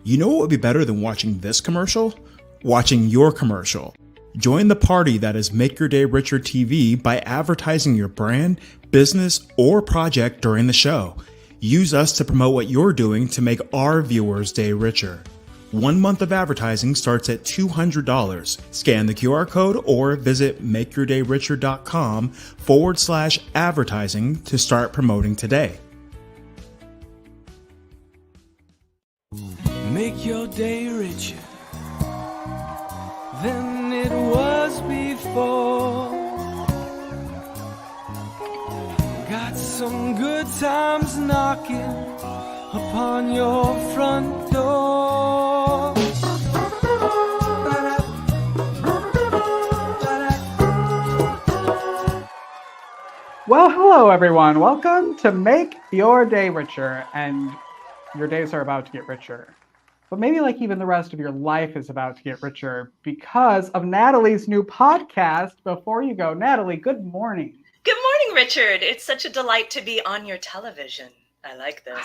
You know what would be better than watching this commercial? Watching your commercial. Join the party that is Make Your Day Richer TV by advertising your brand, business, or project during the show. Use us to promote what you're doing to make our viewers' day richer. 1 month of advertising starts at $200. Scan the QR code or visit makeyourdayricher.com/advertising to start promoting today. Make your day richer than it was before. Got some good times knocking upon your front door. Well, hello everyone. Welcome to Make Your Day Richer, and your days are about to get richer. But maybe like even the rest of your life is about to get richer because of Natalie's new podcast. Before you go, Natalie, good morning. Good morning, Richard. It's such a delight to be on your television. I like this.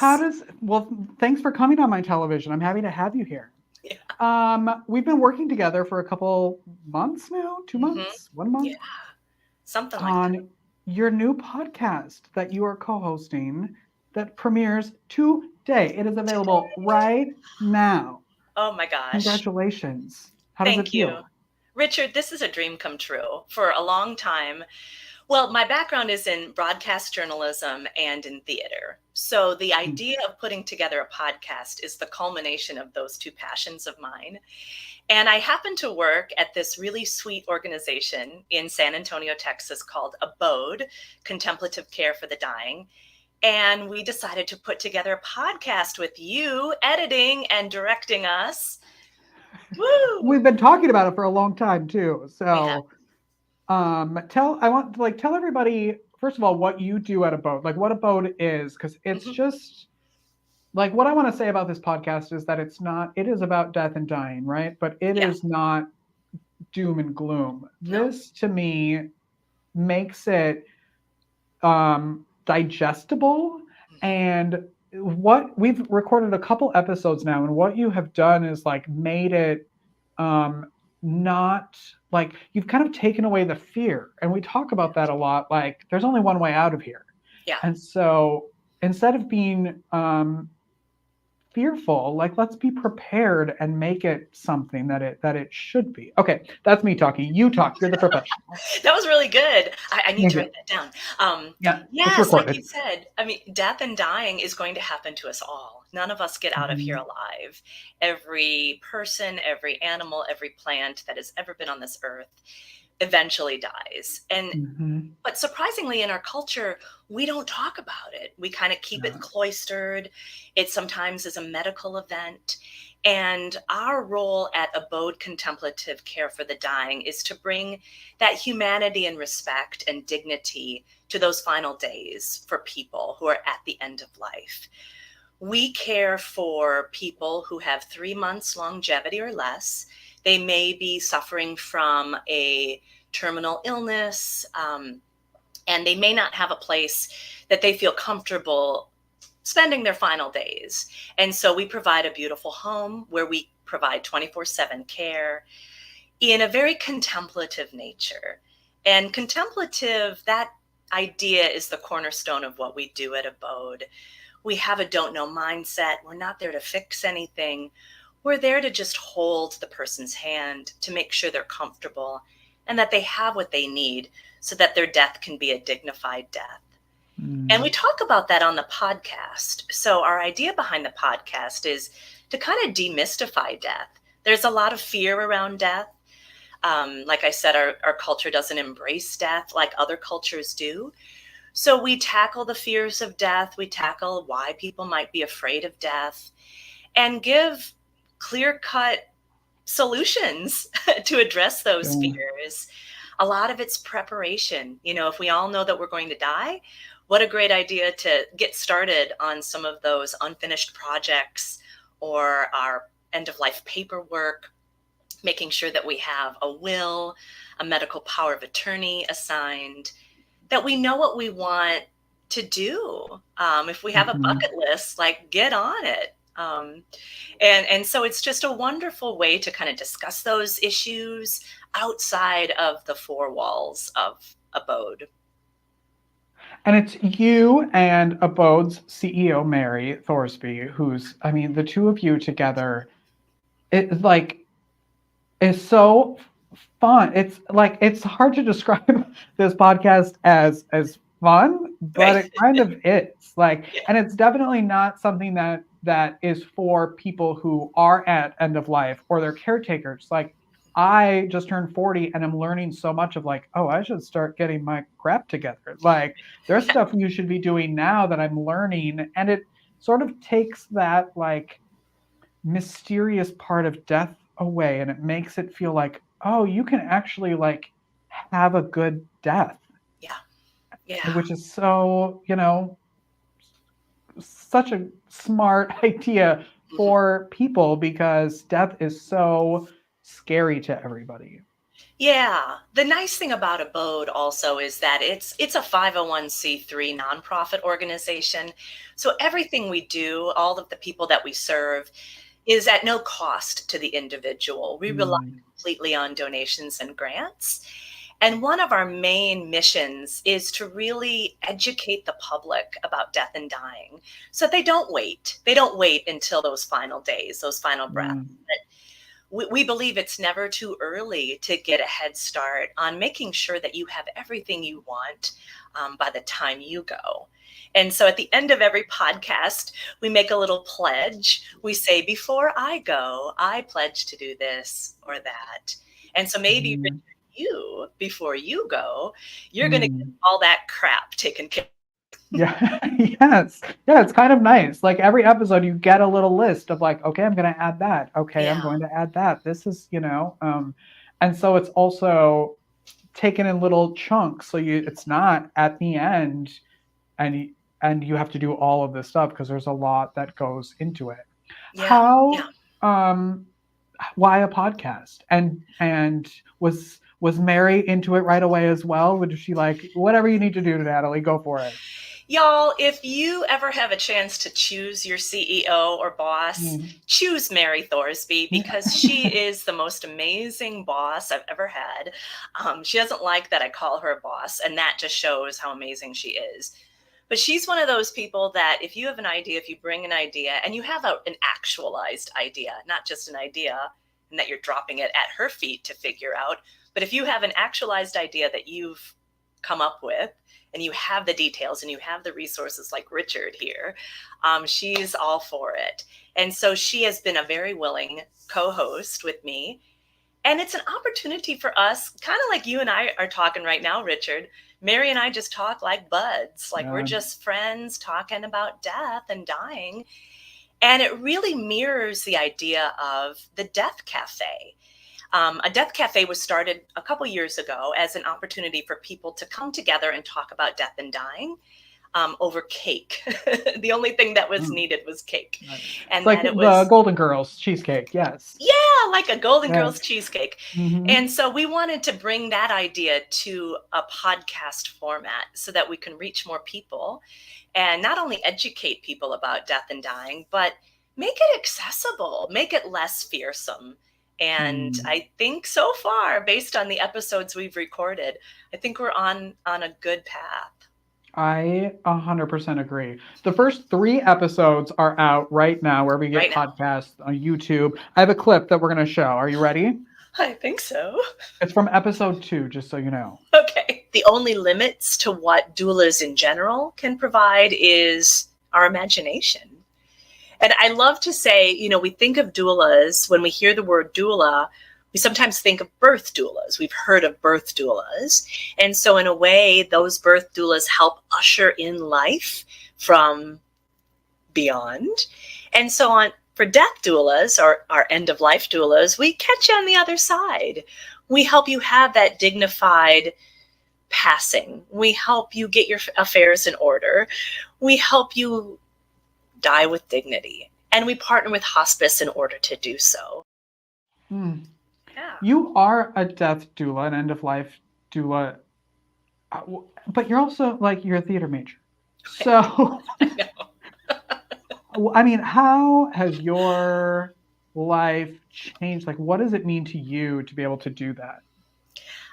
Well, thanks for coming on my television. I'm happy to have you here. Yeah. We've been working together for a couple months now, 2 months, 1 month. Yeah, something like on that. Your new podcast that you are co-hosting that premieres today. It is available right now. Oh my gosh. Congratulations. How does it feel? Thank you. Richard, this is a dream come true for a long time. Well, my background is in broadcast journalism and in theater. So the idea of putting together a podcast is the culmination of those two passions of mine. And I happen to work at this really sweet organization in San Antonio, Texas called Abode, Contemplative Care for the Dying. And we decided to put together a podcast with you editing and directing us. Woo! We've been talking about it for a long time too. So tell everybody, first of all, what you do at Abode, like what Abode is, because it's just like what I want to say about this podcast is that it is about death and dying, right? But it is not doom and gloom. No. This to me makes it digestible, and what we've recorded a couple episodes now, and what you have done is like made it not like you've kind of taken away the fear, and we talk about that a lot, like there's only one way out of here. And so instead of being fearful, like let's be prepared and make it something that it should be. Okay, that's me talking. You talk. You're the professional. That was really good. I need to write that down. Yes, like you said, I mean, death and dying is going to happen to us all. None of us get out of here alive. Every person, every animal, every plant that has ever been on this earth eventually dies. And but surprisingly in our culture, we don't talk about it. We kind of keep it cloistered. It sometimes is a medical event. And our role at Abode Contemplative Care for the Dying is to bring that humanity and respect and dignity to those final days for people who are at the end of life. We care for people who have 3 months longevity or less. They may be suffering from a terminal illness, and they may not have a place that they feel comfortable spending their final days. And so we provide a beautiful home where we provide 24/7 care in a very contemplative nature. And contemplative, that idea is the cornerstone of what we do at Abode. We have a don't know mindset. We're not there to fix anything. We're there to just hold the person's hand to make sure they're comfortable and that they have what they need so that their death can be a dignified death. And we talk about that on the podcast. So our idea behind the podcast is to kind of demystify death. There's a lot of fear around death. Like I said, our culture doesn't embrace death like other cultures do. So we tackle the fears of death. We tackle why people might be afraid of death and give clear-cut solutions to address those fears. A lot of it's preparation. You know, if we all know that we're going to die, what a great idea to get started on some of those unfinished projects or our end-of-life paperwork, making sure that we have a will, a medical power of attorney assigned, that we know what we want to do. If we have a bucket list, like get on it. And so it's just a wonderful way to kind of discuss those issues outside of the four walls of Abode. And it's you and Abode's CEO, Mary Thorsby, who's, I mean, the two of you together, it's like, is so fun. It's like, it's hard to describe this podcast as fun, but it kind of is. Like, and it's definitely not something that is for people who are at end of life or they're caretakers. Like, I just turned 40 and I'm learning so much of like, oh, I should start getting my crap together. Like, there's stuff you should be doing now that I'm learning. And it sort of takes that like mysterious part of death away and it makes it feel like, oh, you can actually like have a good death. Yeah. Which is so, such a smart idea for people because death is so scary to everybody. Yeah. The nice thing about Abode also is that it's a 501c3 nonprofit organization. So everything we do, all of the people that we serve, is at no cost to the individual. We rely completely on donations and grants. And one of our main missions is to really educate the public about death and dying so that they don't wait. They don't wait until those final days, those final breaths. We believe it's never too early to get a head start on making sure that you have everything you want by the time you go. And so at the end of every podcast, we make a little pledge. We say, before I go, I pledge to do this or that. And so maybe you, before you go, you're going to get all that crap taken care of. Yeah. Yes. Yeah. It's kind of nice. Like every episode you get a little list of like, okay, I'm going to add that. Okay. I'm going to add that. This is, and so it's also taken in little chunks. So it's not at the end and you have to do all of this stuff because there's a lot that goes into it. Why a podcast? And was Mary into it right away as well? Would she like, whatever you need to do, Natalie, go for it? Y'all, if you ever have a chance to choose your CEO or boss, choose Mary Thorsby because she is the most amazing boss I've ever had. She doesn't like that I call her boss, and that just shows how amazing she is. But she's one of those people that if you have an idea, if you bring an idea and you have an actualized idea, not just an idea and that you're dropping it at her feet to figure out, but if you have an actualized idea that you've come up with and you have the details and you have the resources like Richard here, she's all for it. And so she has been a very willing co-host with me. And it's an opportunity for us, kind of like you and I are talking right now, Richard. Mary and I just talk like buds, like we're just friends talking about death and dying. And it really mirrors the idea of the Death Cafe. A Death Cafe was started a couple years ago as an opportunity for people to come together and talk about death and dying over cake. The only thing that was needed was cake. And like it was the Golden Girls cheesecake. Yes. Yeah, like a Golden Girls cheesecake. And so we wanted to bring that idea to a podcast format so that we can reach more people and not only educate people about death and dying, but make it accessible, make it less fearsome. And I think so far, based on the episodes we've recorded, I think we're on a good path. I 100% agree. The first 3 episodes are out right now where we get podcasts on YouTube. I have a clip that we're going to show. Are you ready? I think so. It's from episode 2, just so you know. Okay. The only limits to what doulas in general can provide is our imagination. And I love to say, we think of doulas, when we hear the word doula, we sometimes think of birth doulas. We've heard of birth doulas. And so in a way, those birth doulas help usher in life from beyond. And so for death doulas, or our end of life doulas, we catch you on the other side. We help you have that dignified passing. We help you get your affairs in order. We help you die with dignity. And we partner with hospice in order to do so. Yeah. You are a death doula, an end of life doula, but you're also you're a theater major. So I mean, how has your life changed? Like, what does it mean to you to be able to do that?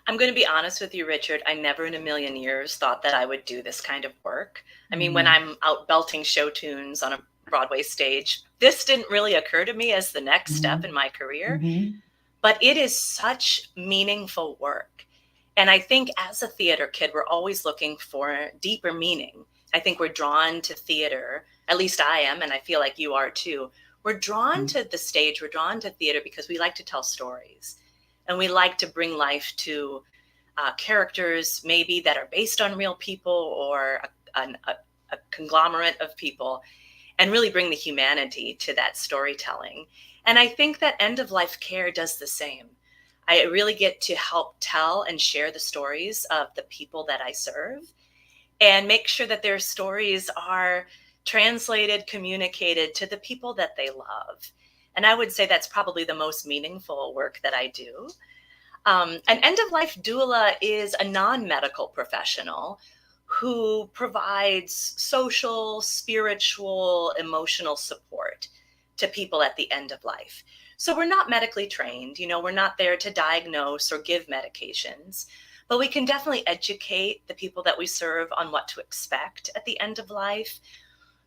I'm going to be honest with you, Richard. I never in a million years thought that I would do this kind of work. I mean, when I'm out belting show tunes on a Broadway stage, this didn't really occur to me as the next step in my career. But it is such meaningful work. And I think as a theater kid, we're always looking for deeper meaning. I think we're drawn to theater, at least I am, and I feel like you are too. We're drawn to the stage, we're drawn to theater because we like to tell stories. And we like to bring life to characters maybe that are based on real people or a conglomerate of people, and really bring the humanity to that storytelling. And I think that End of Life Care does the same. I really get to help tell and share the stories of the people that I serve and make sure that their stories are translated, communicated to the people that they love. And I would say that's probably the most meaningful work that I do. An end-of-life doula is a non-medical professional who provides social, spiritual, emotional support to people at the end of life. So we're not medically trained, we're not there to diagnose or give medications, but we can definitely educate the people that we serve on what to expect at the end of life.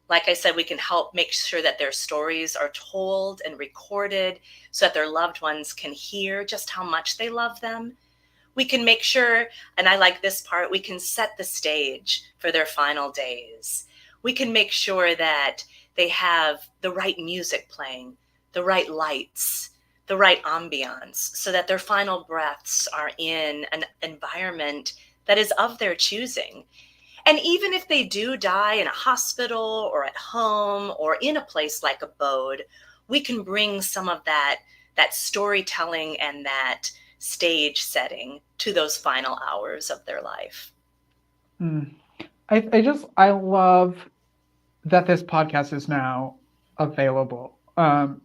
Like I said, we can help make sure that their stories are told and recorded so that their loved ones can hear just how much they love them. We can make sure, and I like this part, we can set the stage for their final days. We can make sure that they have the right music playing, the right lights, the right ambiance, so that their final breaths are in an environment that is of their choosing. And even if they do die in a hospital or at home or in a place like Abode, we can bring some of that storytelling and that stage setting to those final hours of their life. I love that this podcast is now available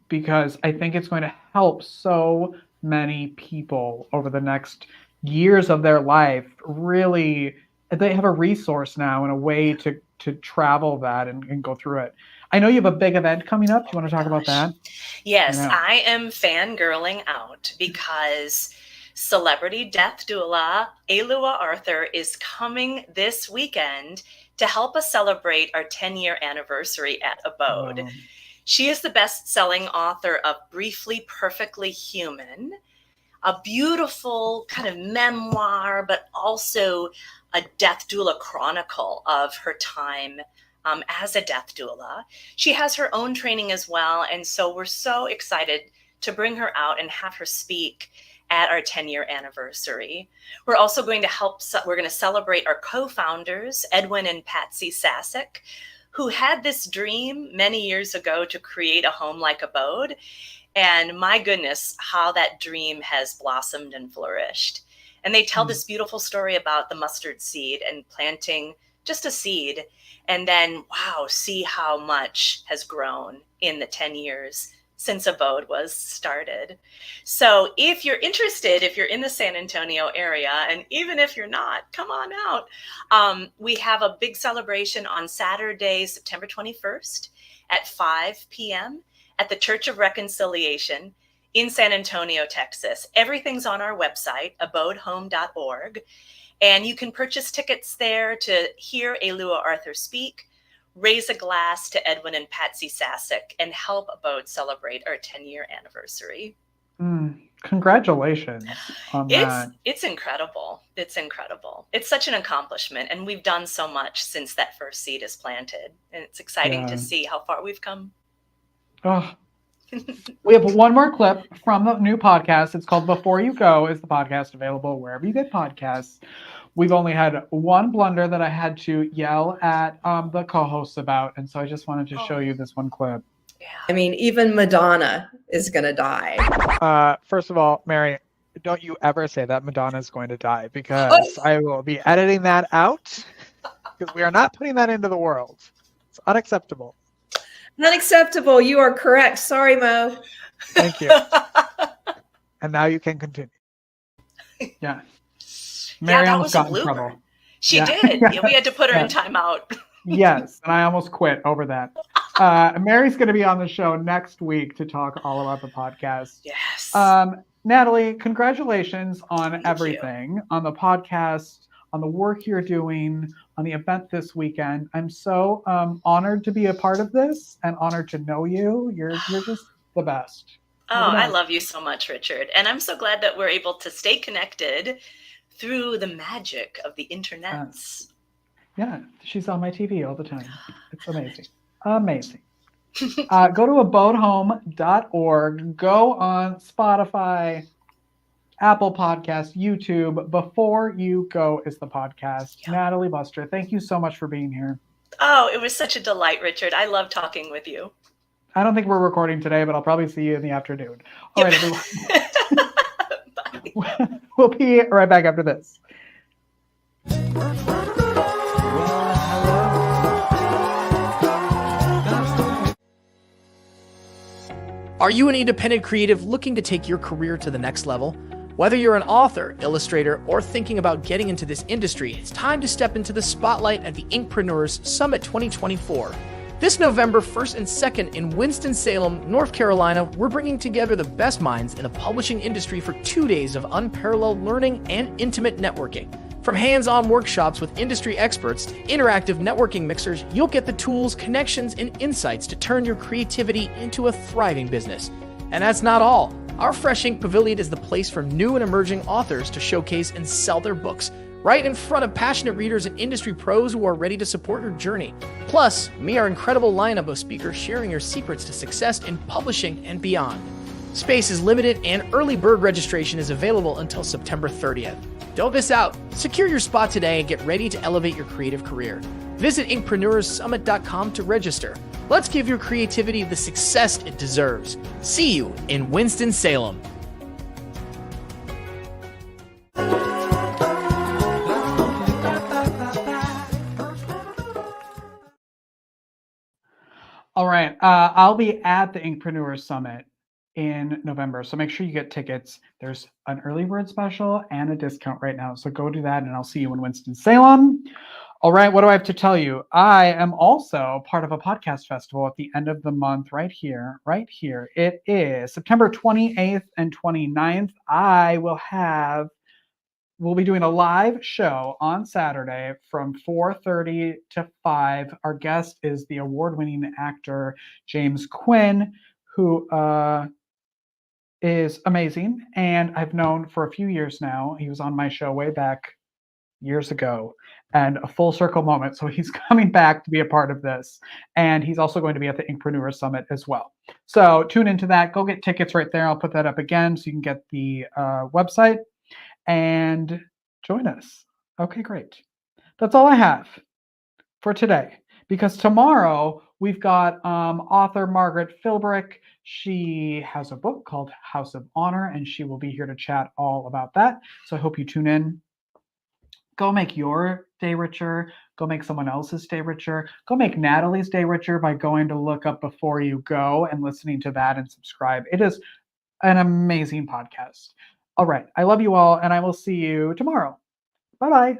because I think it's going to help so many people over the next years of their life. Really, they have a resource now and a way to travel that and go through it. I know you have a big event coming up. Do you want to talk about that? Yes, I am fangirling out because celebrity death doula Elua Arthur is coming this weekend to help us celebrate our 10-year anniversary at Abode. Wow. She is the best-selling author of Briefly Perfectly Human, a beautiful kind of memoir, but also a death doula chronicle of her time as a death doula. She has her own training as well, and so we're so excited to bring her out and have her speak at our 10-year anniversary. We're also going to celebrate our co-founders, Edwin and Patsy Sasek, who had this dream many years ago to create a home like Abode. And my goodness, how that dream has blossomed and flourished. And they tell this beautiful story about the mustard seed and planting just a seed. And then, wow, see how much has grown in the 10 years since Abode was started. So if you're interested, if you're in the San Antonio area, and even if you're not, come on out. We have a big celebration on Saturday, September 21st at 5 p.m. at the Church of Reconciliation in San Antonio, Texas. Everything's on our website, abodehome.org. And you can purchase tickets there to hear Elua Arthur speak, raise a glass to Edwin and Patsy Sasek, and help Abode celebrate our 10-year anniversary. Congratulations on that. It's incredible. It's incredible. It's such an accomplishment. And we've done so much since that first seed is planted. And it's exciting to see how far we've come. Oh. We have one more clip from the new podcast. It's called Before You Go. Is the podcast available wherever you get podcasts? We've only had one blunder that I had to yell at the co-hosts about, and so I just wanted to show you this one clip. Yeah. I mean, even Madonna is going to die. First of all, Mary, don't you ever say that Madonna is going to die, because I will be editing that out, because we are not putting that into the world. It's unacceptable. Unacceptable. You are correct. Sorry, Mo. Thank you. And now you can continue. Yeah. Mary that almost was got a in blooper. trouble. She did. Yeah, we had to put her in timeout. Yes, and I almost quit over that. Mary's going to be on the show next week to talk all about the podcast. Yes. Natalie, congratulations on Thank everything, you. On the podcast, on the work you're doing, on the event this weekend. I'm so honored to be a part of this and honored to know you. You're just the best. Oh, I love you so much, Richard. And I'm so glad that we're able to stay connected through the magic of the internets. Yeah, she's on my TV all the time. It's amazing. Amazing. Go to abodehome.org. Go on Spotify, Apple Podcasts, YouTube. Before You Go is the podcast. Yep. Natalie Buster, thank you so much for being here. Oh, it was such a delight, Richard. I love talking with you. I don't think we're recording today, but I'll probably see you in the afternoon. All right, everyone. Bye. We'll be right back after this. Are you an independent creative looking to take your career to the next level? Whether you're an author, illustrator, or thinking about getting into this industry, it's time to step into the spotlight at the Inkpreneurs Summit 2024. This November 1st and 2nd in Winston-Salem, North Carolina, we're bringing together the best minds in the publishing industry for 2 days of unparalleled learning and intimate networking. From hands-on workshops with industry experts to interactive networking mixers, you'll get the tools, connections, and insights to turn your creativity into a thriving business. And that's not all. Our Fresh Ink Pavilion is the place for new and emerging authors to showcase and sell their books, right in front of passionate readers and industry pros who are ready to support your journey. Plus, meet our incredible lineup of speakers sharing your secrets to success in publishing and beyond. Space is limited and early bird registration is available until September 30th. Don't miss out. Secure your spot today and get ready to elevate your creative career. Visit inkpreneursummit.com to register. Let's give your creativity the success it deserves. See you in Winston-Salem. All right. I'll be at the Inkpreneurs Summit in November. So make sure you get tickets. There's an early bird special and a discount right now. So go do that and I'll see you in Winston-Salem. All right. What do I have to tell you? I am also part of a podcast festival at the end of the month right here. It is September 28th and 29th. We'll be doing a live show on Saturday from 4:30 to 5. Our guest is the award-winning actor James Quinn, who is amazing, and I've known for a few years now. He was on my show way back years ago, and a full circle moment. So he's coming back to be a part of this, and he's also going to be at the Inkpreneur Summit as well. So tune into that. Go get tickets right there. I'll put that up again so you can get the website and join us. Okay, great. That's all I have for today, because tomorrow we've got author Margaret Philbrick. She has a book called House of Honor, and she will be here to chat all about that. So I hope you tune in. Go make your day richer. Go make someone else's day richer. Go make Natalie's day richer by going to look up Before You Go and listening to that and subscribe. It is an amazing podcast. All right. I love you all, and I will see you tomorrow. Bye-bye.